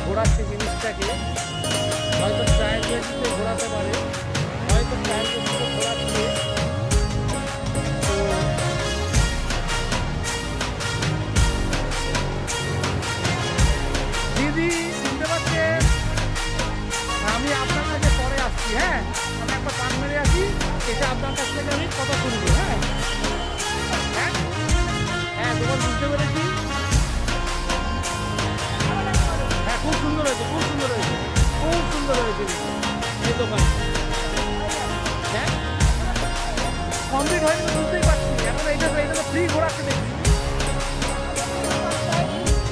ঘোরাচ্ছে জিনিসটাকে, হয়তো ট্রায়াল গেজিতে ঘোরাতে পারে, হয়তো ট্রায়াল গেজিতে ঘোরাচ্ছে। তো দিদি শুনতে পাচ্ছেন? আমি আপনার কাছে পরে আসছি। হ্যাঁ, আমি একবার কান মেরে আসি, এসে আপনার কাছ থেকে আমি কথা শুনবো। হ্যাঁ হ্যাঁ হ্যাঁ, তোমার বুঝতে পেরেছি। হ্যাঁ, খুব সুন্দর হয়েছে, খুব সুন্দর হয়েছে, খুব সুন্দর হয়েছে এই দোকান। হ্যাঁ, কমপ্লিট হয়নি বুঝতেই পারছি। এখন এইটা তো ফ্রি ঘোরাচ্ছে দেখছি।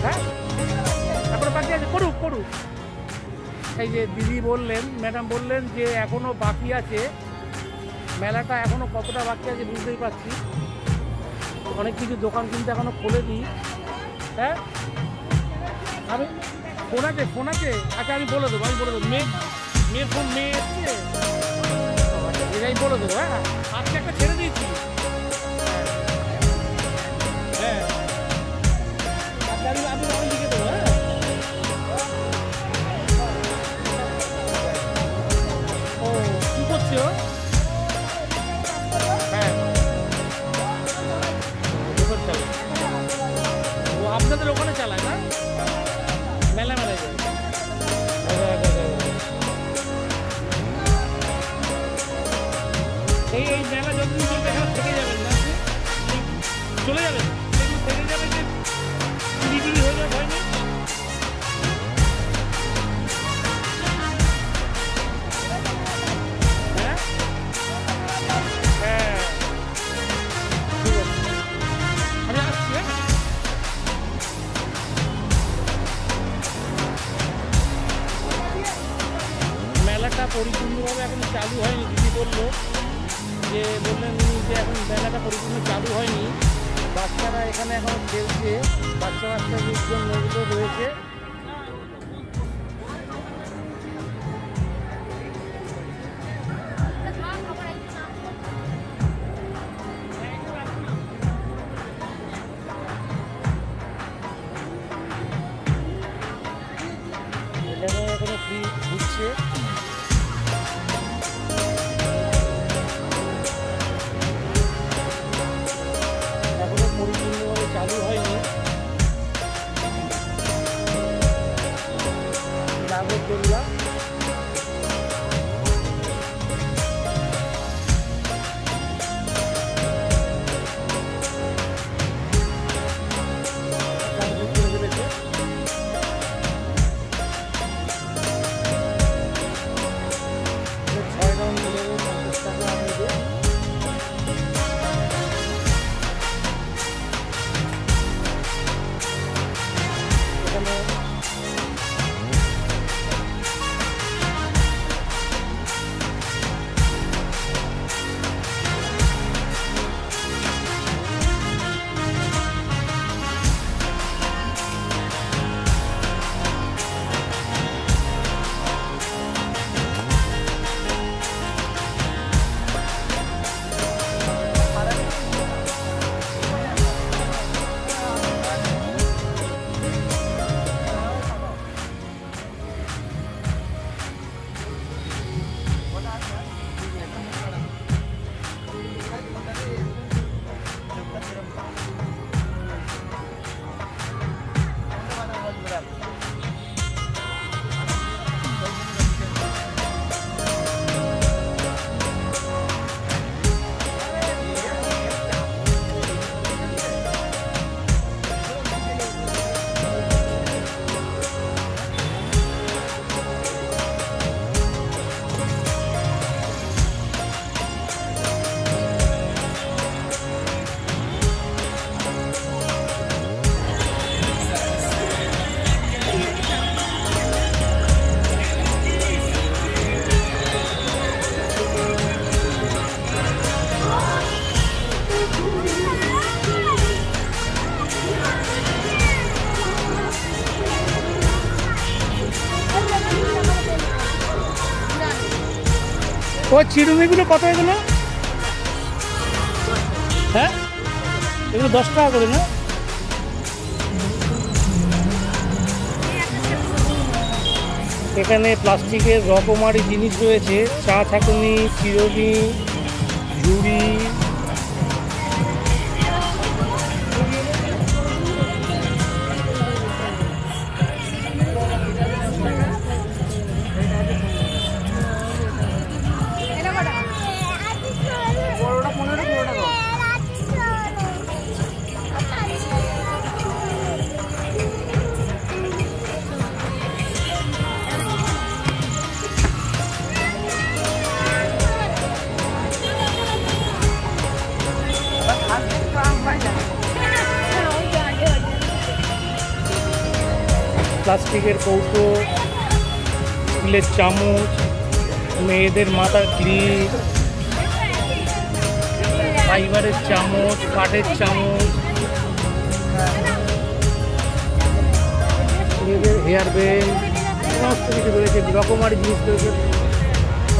হ্যাঁ, এখন বাকি আছে, করুক করুক। এই যে দিদি বললেন, ম্যাডাম বললেন যে এখনও বাকি আছে মেলাটা, এখনও কতটা বাকি আছে বুঝতেই পারছি। অনেক কিছু দোকান কিন্তু এখনও খোলেনি। হ্যাঁ, আমি ফোন আছে। আচ্ছা, আমি বলে দেবো, মেয়ের ফোন এসছে, এটাই বলে দেবো। হ্যাঁ, আজকে একটা ছেড়ে দিয়েছি। হ্যাঁ, আচ্ছা, আমি লিখে দেবো। হ্যাঁ, ও কী করছো? হ্যাঁ, দোকান চালায়। ও আপনাদের ওখানে চালায় না? মেলায় যায়। এই মেলা যতদিন চলবে এখানে থেকে যাবেন না, চলে যাবেন, থেকে যাবে যে চুরি হয়ে যাবে, হয় না? হ্যাঁ হ্যাঁ, ঠিক আছে, আমি আসছি। হ্যাঁ, মেলাটা পরিপূর্ণভাবে এখন চালু হয়নি। দিদি বললেন যে এখন মেলাটা পরিপূর্ণ চালু হয়নি। বাচ্চারা এখানে এখন খেলছে, বাচ্চা লোকজন এগুলো রয়েছে। এখানে এখনো ফ্রি ঘুরছে। এখনো পরিপূর্ণভাবে চালু হয়নি। নাগরদোল্লা ওই চিরুনিগুলো কত এগুলো? হ্যাঁ, এগুলো 10 টাকা করে না? এখানে প্লাস্টিকের রকমারি জিনিস রয়েছে, চা ছাঁকুনি, চিরুনি, ঝুড়ি। প্লাস্টিকের কৌটো, স্টিলের চামচ, মেয়েদের মাথার ক্লিপ, ফাইবারের চামচ, কাঠের চামচ, মেয়েদের হেয়ার বেল্ট, সমস্ত কিছু রয়েছে, রকমারি জিনিস রয়েছে।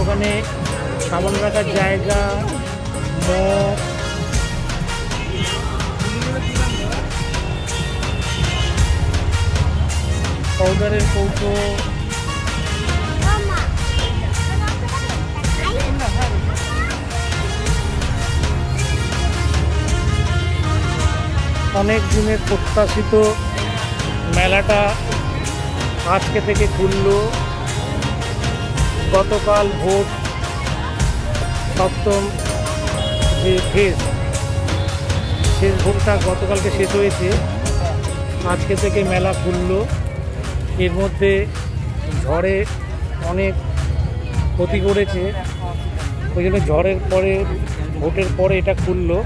ওখানে সাবান রাখার জায়গা, মগ, পাউডারের কৌটো, অনেক দিনের প্রত্যাশিত মেলাটা আজকে থেকে খুলল। গতকাল ভোট সপ্তম যে শেষ ভোটটা গতকালকে শেষ হয়েছে, আজকে থেকে মেলা খুলল। এর মধ্যে ঝড়ে অনেক ক্ষতি করেছে, ওই জন্য ঝড়ের পরে ভোটের পরে এটা খুললো।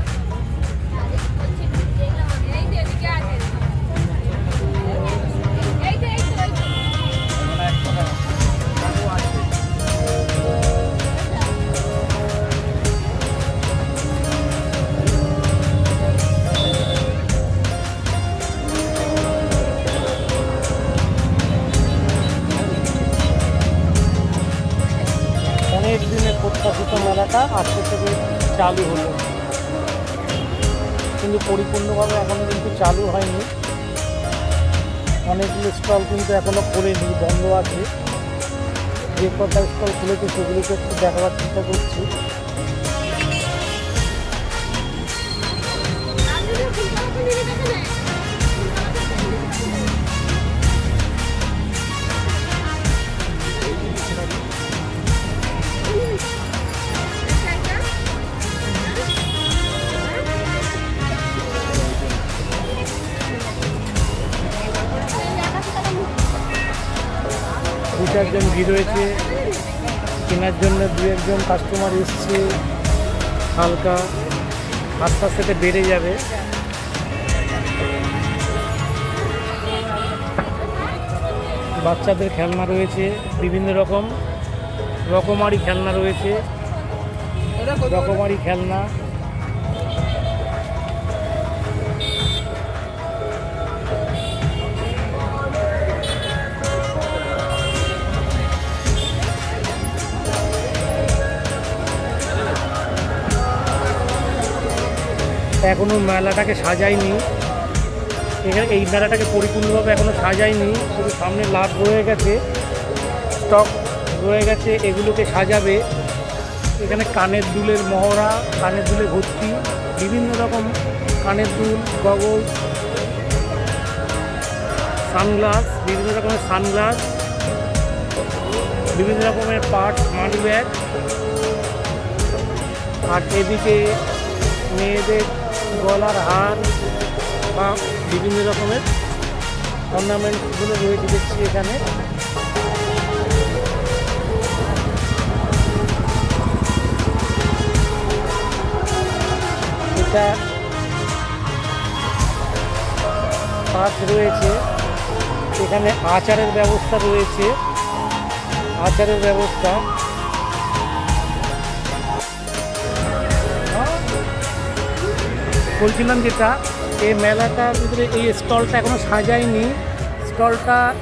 অনেক দিনের প্রত্যাশিত মেলাটা আজকে থেকে চালু হলো, কিন্তু পরিপূর্ণভাবে এখনও কিন্তু চালু হয়নি। অনেকগুলো স্টল কিন্তু এখনও খোলেনি, বন্ধ আছে। যে কটা স্টল খুলেছে সেগুলোকে একটু দেখাবার চেষ্টা করছি। দু চারজন ভিড় হয়েছে, কেনার জন্য দু একজন কাস্টমার এসছে। হালকা আস্তে আস্তে বেড়ে যাবে। বাচ্চাদের খেলনা রয়েছে, বিভিন্ন রকমারি খেলনা রয়েছে, রকমারি খেলনা। এখনো মেলাটাকে সাজায়নি, এখানে এই মেলাটাকে পরিপূর্ণভাবে এখনো সাজায়নি, শুধু সামনে লাভ রয়ে গেছে, স্টক রয়ে গেছে, এগুলোকে সাজাবে। এখানে কানের দুলের মহড়া, কানের দুলে ভর্তি, বিভিন্ন রকম কানের দুল, গগল, সানগ্লাস, বিভিন্ন রকমের সানগ্লাস, বিভিন্ন রকমের পার্টস, মানি ব্যাগ। আর এদিকে মেয়েদের গলার হার বা বিভিন্ন রকমের অর্নামেন্টসগুলো রয়েছে দেখছি এখানে। এটা পার্ক রয়েছে, এখানে আচারের ব্যবস্থা রয়েছে, আচারের ব্যবস্থা। বলছিলাম যেটা, এই মেলাটার ভিতরে এই স্টলটা এখনো সাজায়নি। স্টলটার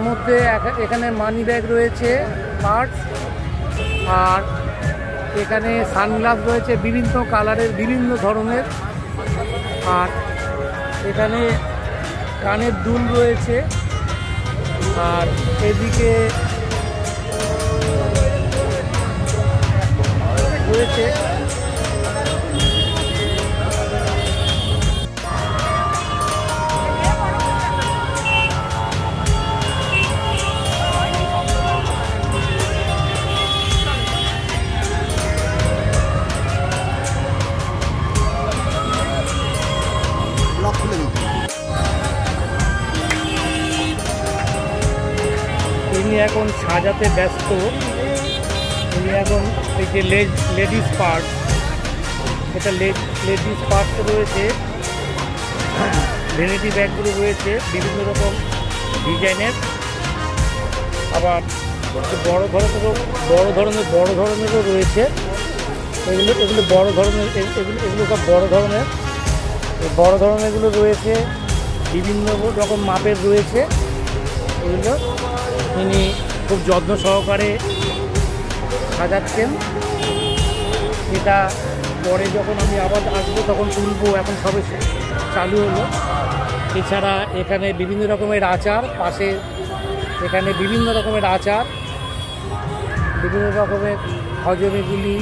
মধ্যে এখানে মানি ব্যাগ রয়েছে, পার্টস, আর এখানে সানগ্লাস রয়েছে বিভিন্ন কালারের, বিভিন্ন ধরনের। আর এখানে কানের দুল রয়েছে। আর এদিকে রয়েছে ইনি এখন সাজাতে ব্যস্ত। ইনি এখন এই যে লেডিস পার্ট, এটা লেডিস পার্ট রয়েছে, ভ্যানিটি ব্যাগগুলো রয়েছে বিভিন্ন রকম ডিজাইনের। আবার বড় ধরনেরও রয়েছে। এগুলো বড় ধরনের, এগুলো সব বড় ধরনের। বড় ধরনেরগুলো রয়েছে, বিভিন্ন রকম মাপের রয়েছে। এগুলো তিনি খুব যত্ন সহকারে সাজাচ্ছেন। এটা পরে যখন আমি আবার আসবো তখন তুলবো, এখন সবে চালু হলো। এছাড়া এখানে বিভিন্ন রকমের আচার, পাশে এখানে বিভিন্ন রকমের আচার, বিভিন্ন রকমের হজমিগুলি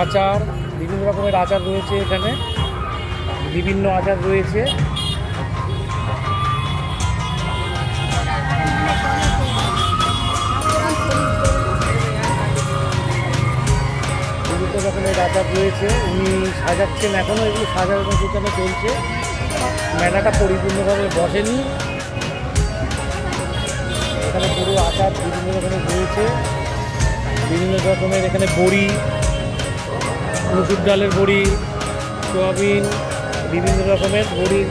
আচার, বিভিন্ন রকমের আচার রয়েছে। এখানে বিভিন্ন আচার রয়েছে। বিভিন্ন রকমের আচার রয়েছে। উনি সাজাচ্ছেন, এখনও এগুলো সাজানোর দোকানে চলছে। মেলাটা পরিপূর্ণভাবে বসেনি। এখানে পুরো আচার বিভিন্ন রকমের রয়েছে। বিভিন্ন রকমের এখানে বড়ি, মুসুর ডালের বড়ি, সোয়াবিন, বিভিন্ন রকমের বড়ি,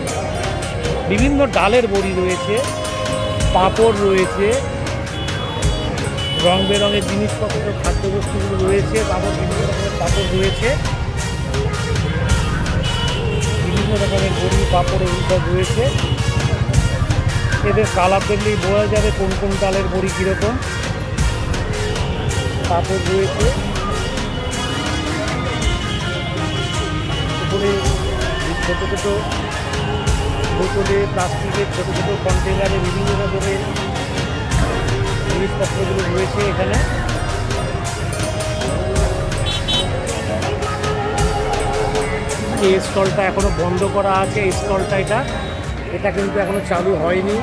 বিভিন্ন ডালের বড়ি রয়েছে। পাঁপড় রয়েছে, রং বেরঙের জিনিসপত্র, খাদ্যবস্তুগুলো রয়েছে। বিভিন্ন রকমের পাঁপড় রয়েছে, বিভিন্ন রকমের বড়ি, পাঁপড় এগুলো সব রয়েছে। এদের কালার দেখলেই বোঝা যাবে কোন কোন ডালের বড়ি কীরকম। পাঁপড় রয়েছে। উপরে ছোটো ছোটো বোতলে, প্লাস্টিকের ছোটো ছোটো কন্টেনারে বিভিন্ন রকমের জিনিসপত্রগুলো রয়েছে এখানে। এই স্টলটা এখনও বন্ধ করা আছে। এই স্টলটা এটা কিন্তু এখনও চালু হয়নি।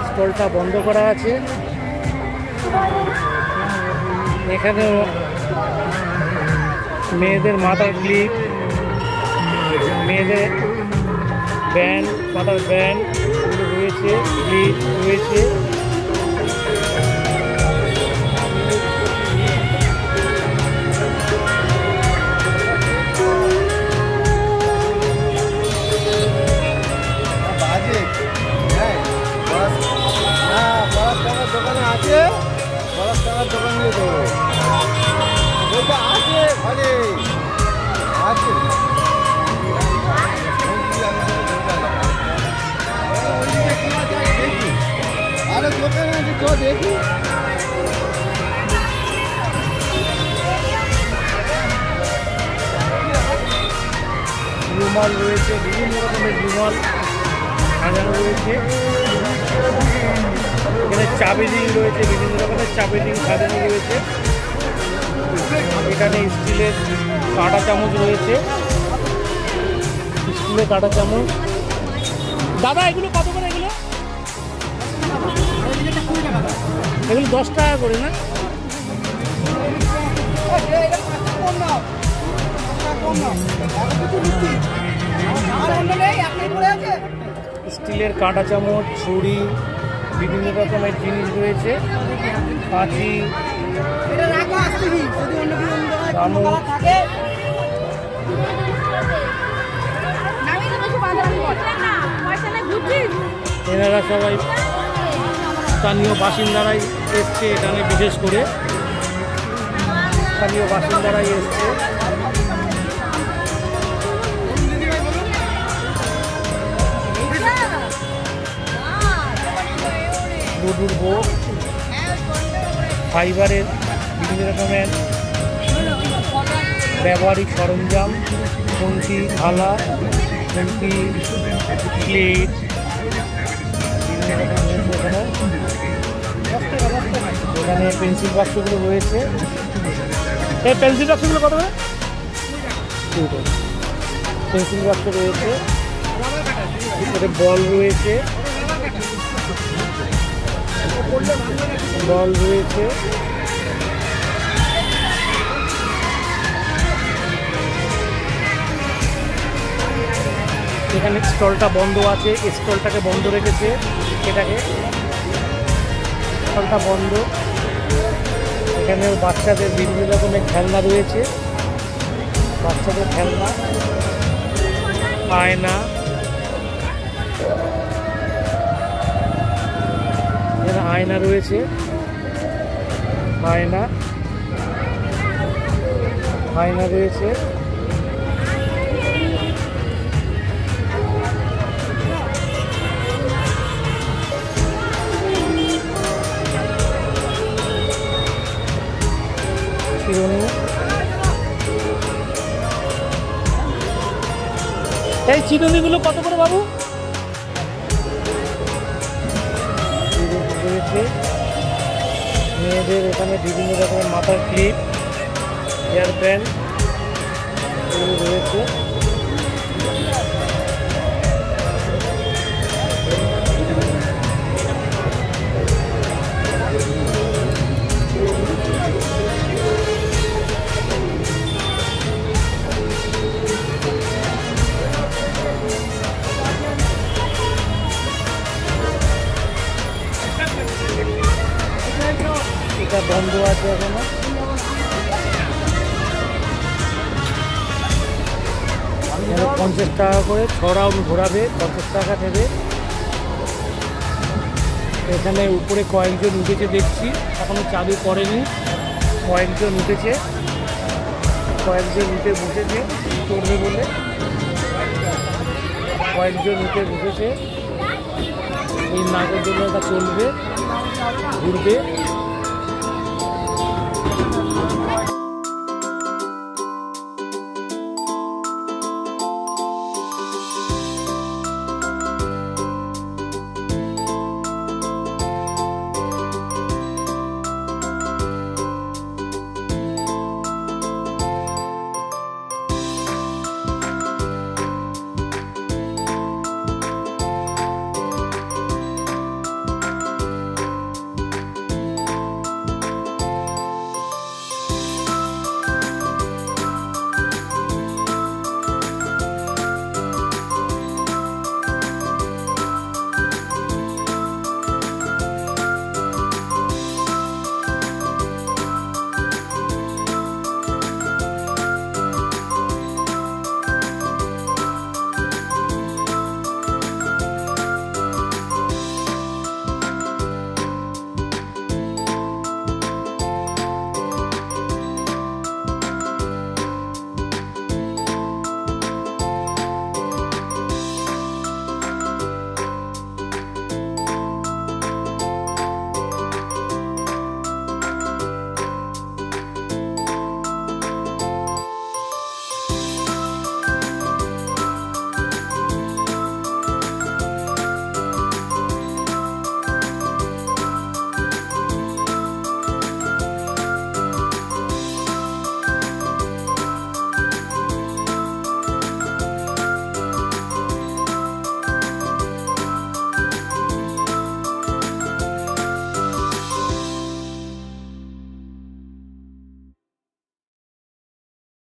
স্টলটা বন্ধ করা আছে। এখানেও মেয়েদের মাথার ক্লিপ, মেয়েদের ব্যান্ড, মাথার ব্যান্ড এগুলো রয়েছে, ক্লিপ রয়েছে। দোকানে আছে, 10 টাকার দোকান নিয়ে দেবো। ওইটা আছে ঘরে আছে। আরে দোকানে আছে, তো দেখি। রুমাল রয়েছে, বিভিন্ন রকমের রুমাল সাজানো রয়েছে। এখানে চাবি রিং রয়েছে, বিভিন্ন রকমের চাবি রিং সাজানো রয়েছে। এখানে স্টিলের কাঁটা চামচ রয়েছে, স্টিলের কাঁটা চামচ। দাদা এগুলো কত করে? এগুলো 10 টাকা করে না? স্টিলের কাঁটা চামচ, ছুরি, বিভিন্ন রকমের জিনিস রয়েছে। কাঁচি, চামচ। এনারা সবাই স্থানীয় বাসিন্দারাই এসছে এখানে, বিশেষ করে স্থানীয় বাসিন্দারাই এসছে। লুডুর বোর্ড, ফাইবারের বিভিন্ন রকমের ব্যবহারিক সরঞ্জাম, খুন্তি, থালা, খুন্তি, প্লেট, এখানে পেন্সিল বাক্সগুলো রয়েছে। এই পেন্সিল বাক্সগুলো কত করে? পেন্সিল বাক্স রয়েছে, বল রয়েছে, বল রয়েছে, এখানে স্টলটা বন্ধ আছে, স্টলটাকে বন্ধ রেখেছে, এটাকে স্টলটা বন্ধ। এখানে বাচ্চাদের বিভিন্ন রকমের খেলনা রয়েছে, বাচ্চাদের খেলনা, আয়না, এখানে আয়না রয়েছে, আয়না, আয়না রয়েছে, চিরুনি। এই চিরুনিগুলো কত করে বাবু? রয়েছে মেয়েদের এখানে বিভিন্ন রকমের মাথার ক্লিপ, হেয়ার ব্যান্ড এগুলো রয়েছে। এটা বন্ধ আছে এখনো। এখানে 50 টাকা করে 6 রাউন্ড ঘোরাবে, 50 টাকা নেবে। এখানে উপরে কয়েকজন উঠেছে দেখছি, এখনো চালু করেনি, কয়েকজন উঠেছে, কয়েকজন উঠে বসেছে চলবে বলে, কয়েকজন উঠে বসেছে। এই নাগের জন্য এটা চলবে, ঘুরবে।